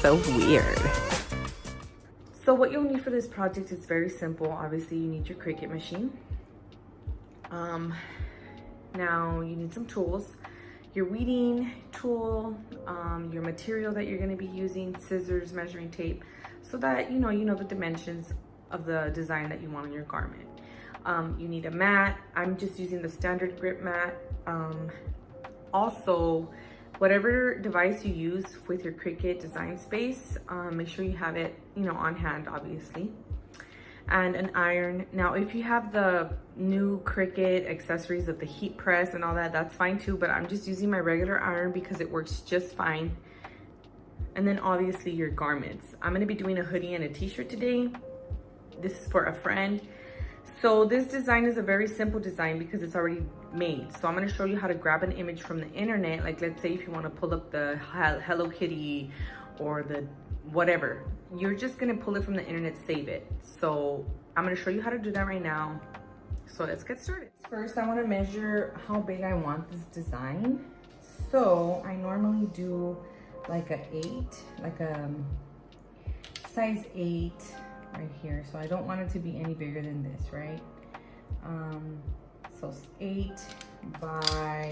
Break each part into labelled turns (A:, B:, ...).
A: so weird. So what you'll need for this project is very simple. Obviously, you need your Cricut machine. Now you need some tools, your weeding tool, your material that you're going to be using, scissors, measuring tape, so that you know the dimensions of the design that you want on your garment. You need a mat. I'm just using the standard grip mat. Also, whatever device you use with your Cricut design space, make sure you have it, on hand, obviously. And an iron. Now, if you have the new Cricut accessories of the heat press and all that, that's fine too, but I'm just using my regular iron because it works just fine. And then obviously your garments. I'm gonna be doing a hoodie and a t-shirt today. This is for a friend. So this design is a very simple design because it's already made. So I'm gonna show you how to grab an image from the internet. Like, let's say if you wanna pull up the Hello Kitty or the whatever, you're just gonna pull it from the internet, save it. So I'm gonna show you how to do that right now. So let's get started. First, I wanna measure how big I want this design. So I normally do like a size 8 right here. So I don't want it to be any bigger than this, right? So 8 by,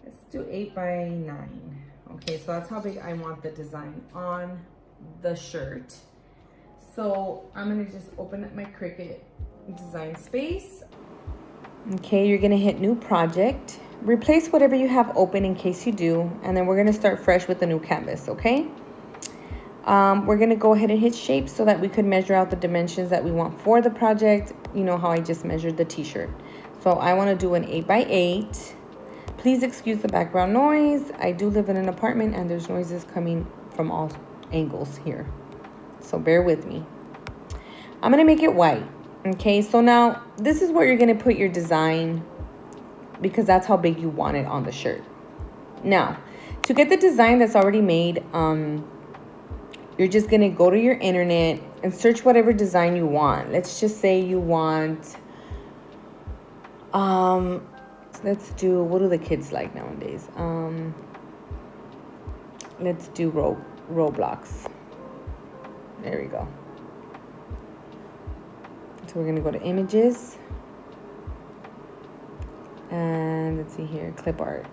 A: let's do 8 by 9. Okay, so that's how big I want the design on the shirt. So I'm gonna just open up my Cricut design space. Okay, you're gonna hit new project. Replace whatever you have open in case you do, and then we're gonna start fresh with the new canvas, okay? We're gonna go ahead and hit shape so that we could measure out the dimensions that we want for the project. You know how I just measured the t-shirt. So I wanna do an 8 by 8. Please excuse the background noise. I do live in an apartment and there's noises coming from all angles here. So bear with me. I'm gonna make it white. Okay, so now this is where you're gonna put your design because that's how big you want it on the shirt. Now, to get the design that's already made, you're just gonna go to your internet and search whatever design you want. Let's just say you want, let's do, what do the kids like nowadays? Let's do Roblox. There we go. So we're gonna go to images. And let's see here, clip art.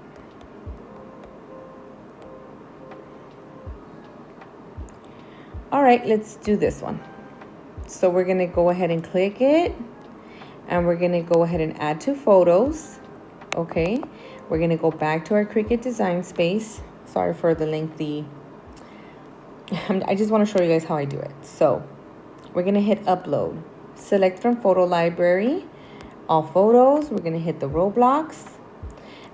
A: All right, let's do this one. So we're gonna go ahead and click it. And we're gonna go ahead and add to photos. Okay, we're gonna go back to our Cricut design space. Sorry for the lengthy, I just wanna show you guys how I do it. So we're gonna hit upload. Select from photo library, all photos. We're gonna hit the Roblox.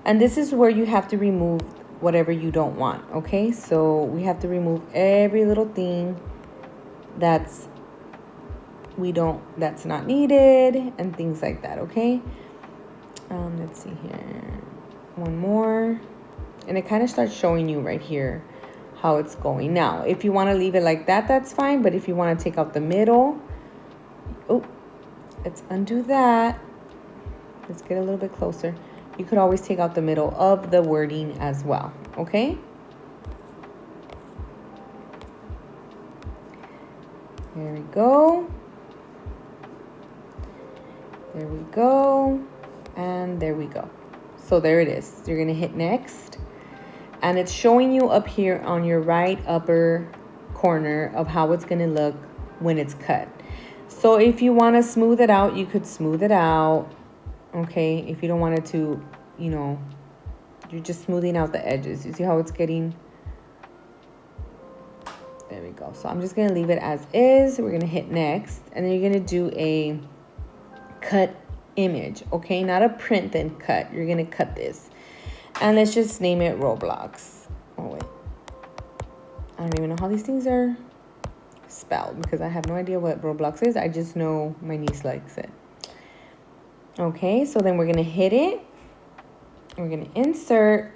A: And this is where you have to remove whatever you don't want, okay? So we have to remove every little thing that's not needed and things like that, okay? Let's see here, one more. And it kind of starts showing you right here how it's going. Now, if you want to leave it like that, that's fine. But if you want to take out the middle, oh, let's undo that. Let's get a little bit closer. You could always take out the middle of the wording as well, okay? There we go. There we go. And there we go. So there it is. You're gonna hit next. And it's showing you up here on your right upper corner of how it's gonna look when it's cut. So if you wanna smooth it out, you could smooth it out. Okay, if you don't want it to, you're just smoothing out the edges. You see how it's getting? There we go. So I'm just gonna leave it as is. We're gonna hit next, and then you're gonna do a cut image, okay? Not a print then cut. You're gonna cut this. And let's just name it Roblox. Oh wait. I don't even know how these things are spelled because I have no idea what Roblox is. I just know my niece likes it. Okay, so then we're gonna hit it. We're gonna insert,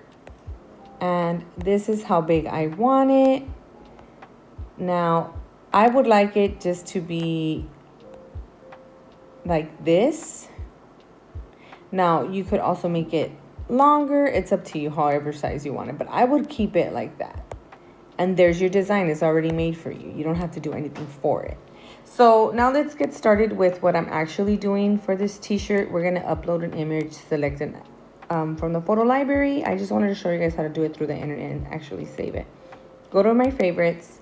A: and this is how big I want it. Now, I would like it just to be like this. Now, you could also make it longer. It's up to you, however size you want it, but I would keep it like that. And there's your design. It's already made for you. You don't have to do anything for it. So now let's get started with what I'm actually doing for this t-shirt. We're gonna upload an image, select it from the photo library. I just wanted to show you guys how to do it through the internet and actually save it. Go to my favorites.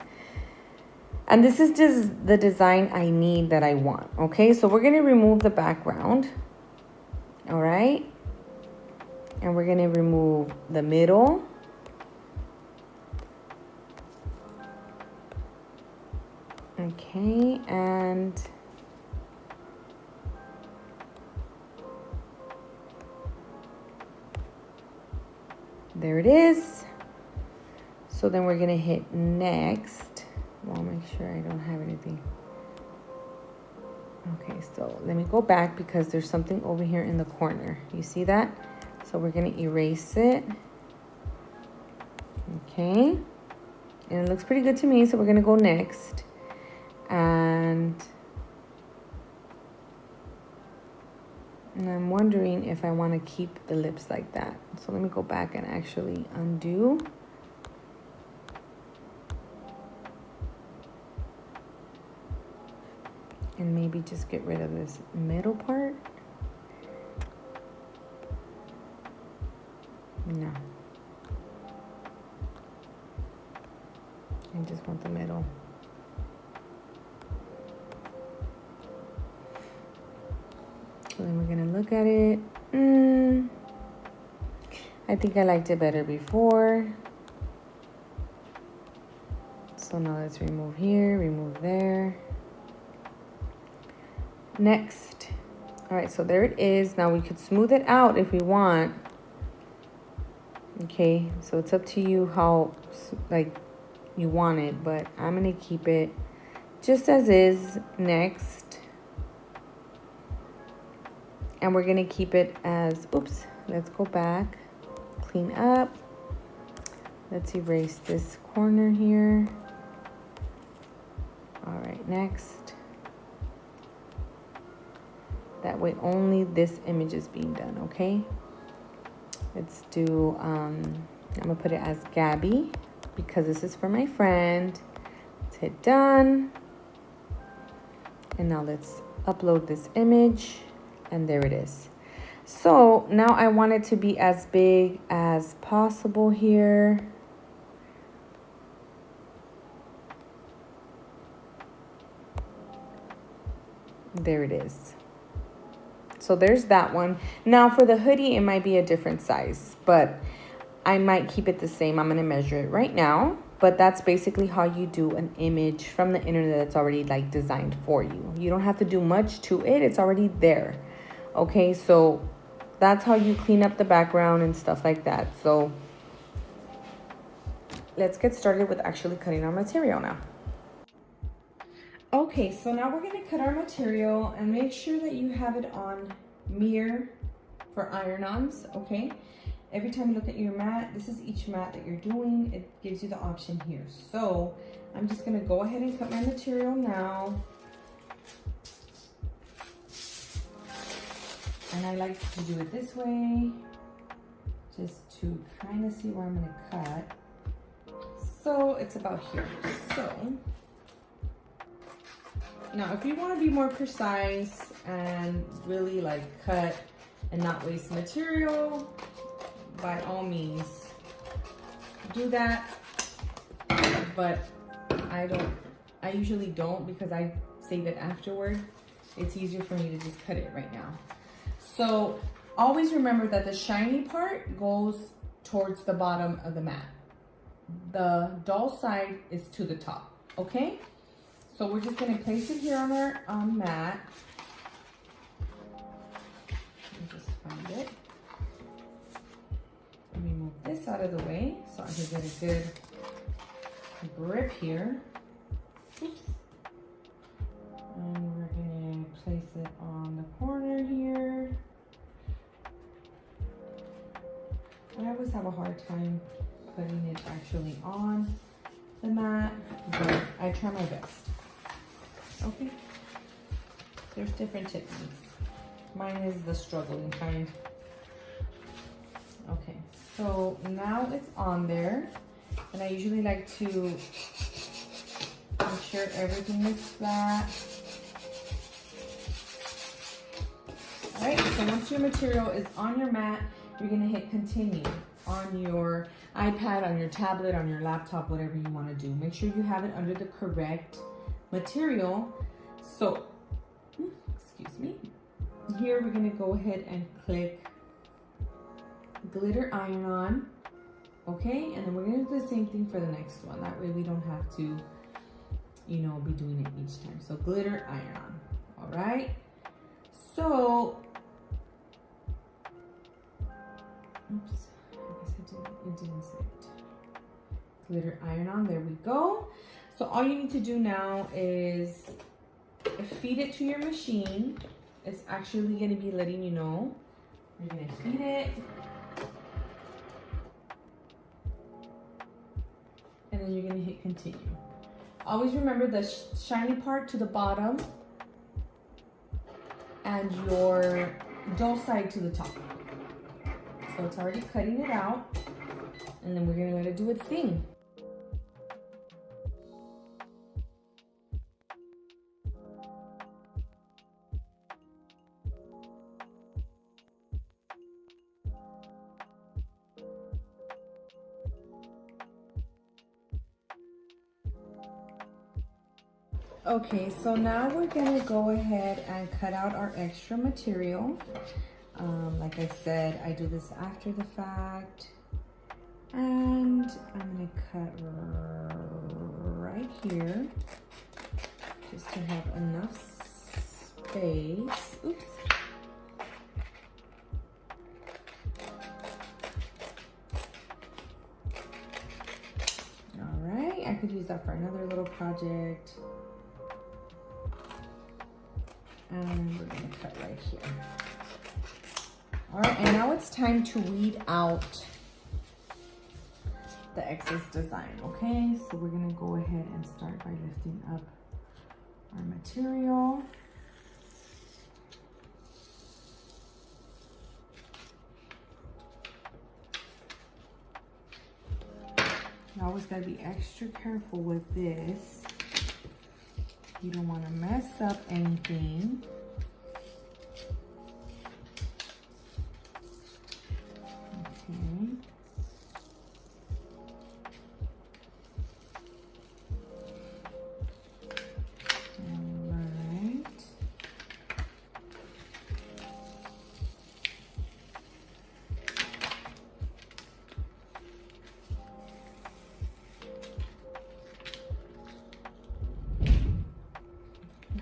A: And this is just the design I need that I want, okay? So we're gonna remove the background, all right? And we're gonna remove the middle. Okay, and there it is. So then we're gonna hit next. Well, make sure I don't have anything. Okay, so let me go back because there's something over here in the corner. You see that? So we're gonna erase it. Okay, and it looks pretty good to me, so we're gonna go next. And I'm wondering if I want to keep the lips like that. So let me go back and actually undo. And maybe just get rid of this middle part. No. I just want the middle. So then we're gonna look at it. I think I liked it better before. So now let's remove here, remove there. Next. All right, so there it is. Now we could smooth it out if we want. Okay, so it's up to you how like you want it, but I'm gonna keep it just as is. Next. And we're gonna keep it as, oops, let's go back, clean up. Let's erase this corner here. All right, next. That way only this image is being done, okay? Let's do, I'm gonna put it as Gabby because this is for my friend. Let's hit done. And now let's upload this image. And there it is. So now I want it to be as big as possible here. There it is. So there's that one. Now for the hoodie, it might be a different size, but I might keep it the same. I'm gonna measure it right now. But that's basically how you do an image from the internet that's already like designed for you. You don't have to do much to it. It's already there. Okay, so that's how you clean up the background and stuff like that. So let's get started with actually cutting our material now. Okay, so now we're gonna cut our material and make sure that you have it on mirror for iron-ons, okay? Every time you look at your mat, this is each mat that you're doing, it gives you the option here. So I'm just gonna go ahead and cut my material now. And I like to do it this way, just to kind of see where I'm gonna cut. So it's about here. So now if you wanna be more precise and really like cut and not waste material, by all means do that. But I usually don't because I save it afterward. It's easier for me to just cut it right now. So always remember that the shiny part goes towards the bottom of the mat. The dull side is to the top, okay? So we're just gonna place it here on our mat. Let me just find it. Let me move this out of the way so I can get a good grip here. Oops. And we're gonna place it on the corner here. I always have a hard time putting it actually on the mat, but I try my best. Okay. There's different techniques. Mine is the struggling kind. Okay, so now it's on there, and I usually like to make sure everything is flat. All right, so once your material is on your mat, you're gonna hit continue on your iPad, on your tablet, on your laptop, whatever you wanna do. Make sure you have it under the correct material. So, excuse me. Here we're gonna go ahead and click glitter iron on, okay? And then we're gonna do the same thing for the next one. That way we don't have to, you know, be doing it each time. So glitter iron on, all right? So, oops, I guess it didn't say it. Glitter iron on, there we go. So all you need to do now is feed it to your machine. It's actually gonna be letting you know. You're gonna feed it. And then you're gonna hit continue. Always remember the shiny part to the bottom and your dull side to the top. So it's already cutting it out, and then we're gonna let it do its thing. Okay, so now we're gonna go ahead and cut out our extra material. Like I said, I do this after the fact. And I'm gonna cut right here, just to have enough space. Oops. All right, I could use that for another little project. And we're gonna cut right here. All right, and now it's time to weed out the excess design, okay? So we're gonna go ahead and start by lifting up our material. You always gotta be extra careful with this. You don't wanna mess up anything. Okay. All right.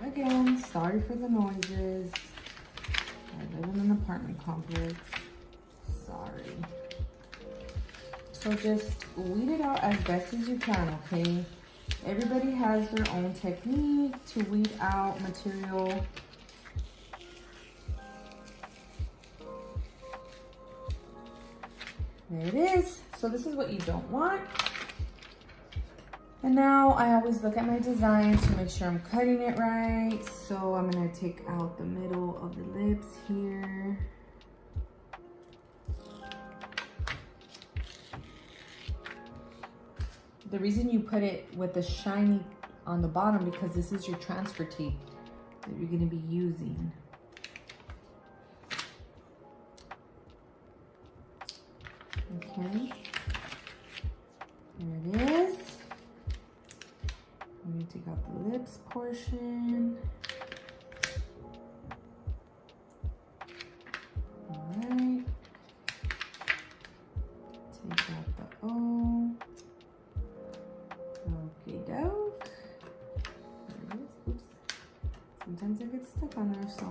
A: Again, sorry for the noises. I live in an apartment complex. Sorry. So just weed it out as best as you can, okay? Everybody has their own technique to weed out material. There it is. So this is what you don't want. And now I always look at my design to make sure I'm cutting it right. So I'm gonna take out the middle of the lips here. The reason you put it with the shiny on the bottom, because this is your transfer tape that you're gonna be using. Okay, there it is. I'm gonna take out the lips portion. All right. Take out the O. Okie doke. There it is. Oops. Sometimes it gets stuck on there, so.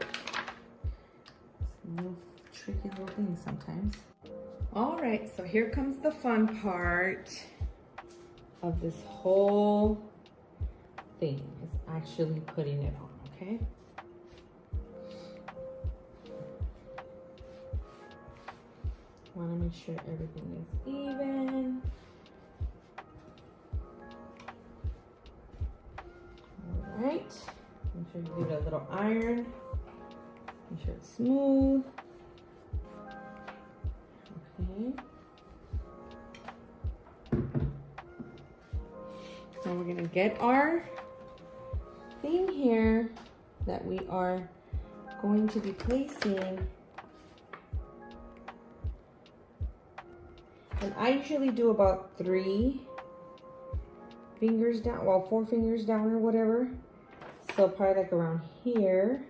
A: It's a little tricky little thing sometimes. All right, so here comes the fun part of this whole thing, is actually putting it on, okay? Want to make sure everything is even. All right, make sure you give it a little iron. Make sure it's smooth. Okay. Now we're gonna get our thing here that we are going to be placing. And I usually do about 3 fingers down, well, 4 fingers down or whatever. So probably like around here.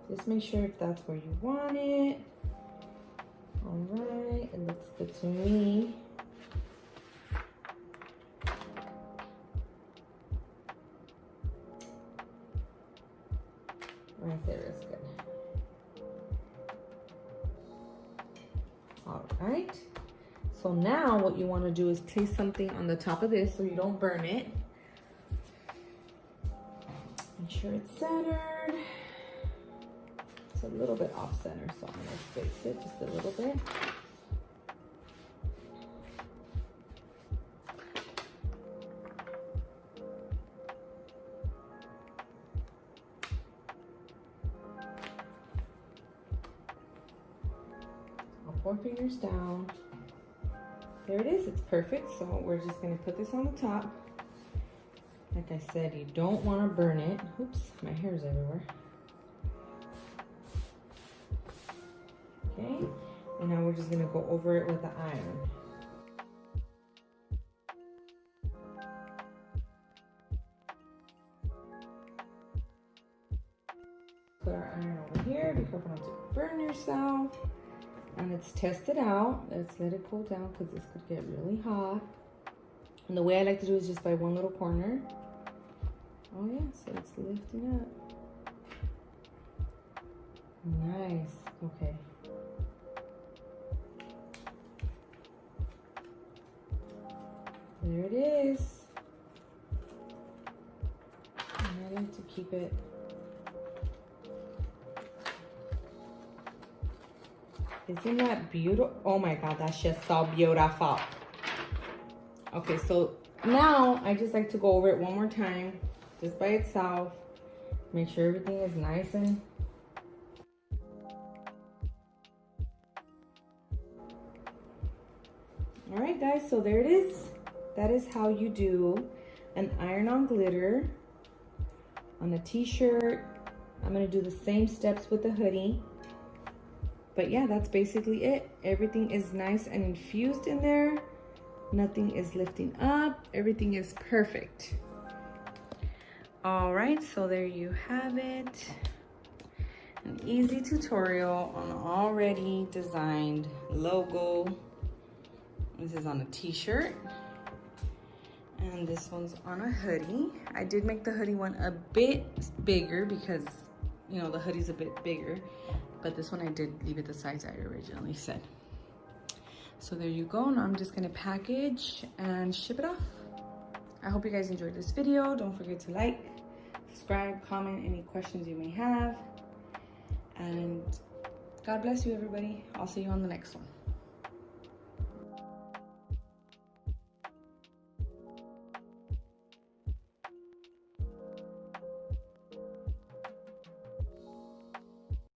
A: Just make sure if that's where you want it. All right, it looks good to me. Right there is good. All right. So now what you want to do is place something on the top of this so you don't burn it. Make sure it's centered. It's a little bit off center, so I'm going to fix it just a little bit. All 4 fingers down. There it is, it's perfect. So we're just gonna put this on the top. Like I said, you don't wanna burn it. Oops, my hair's everywhere. Okay, and now we're just gonna go over it with the iron. Put our iron over here, be careful not to burn yourself. And let's test it out. Let's let it cool down because this could get really hot. And the way I like to do is just by one little corner. Oh yeah, so it's lifting up. Nice, okay. There it is. And I like to keep it. Isn't that beautiful? Oh my God, that's just so beautiful. Okay, so now I just like to go over it one more time, just by itself. Make sure everything is nice and all right, guys, so there it is. That is how you do an iron-on glitter on a t-shirt. I'm gonna do the same steps with the hoodie. But yeah, that's basically it. Everything is nice and infused in there. Nothing is lifting up. Everything is perfect. All right, so there you have it. An easy tutorial on an already designed logo. This is on a t-shirt. And this one's on a hoodie. I did make the hoodie one a bit bigger because, you know, the hoodie's a bit bigger. But this one I did leave it the size I originally said. So there you go. Now I'm just gonna package and ship it off. I hope you guys enjoyed this video. Don't forget to like, subscribe, comment any questions you may have. And God bless you, everybody. I'll see you on the next one.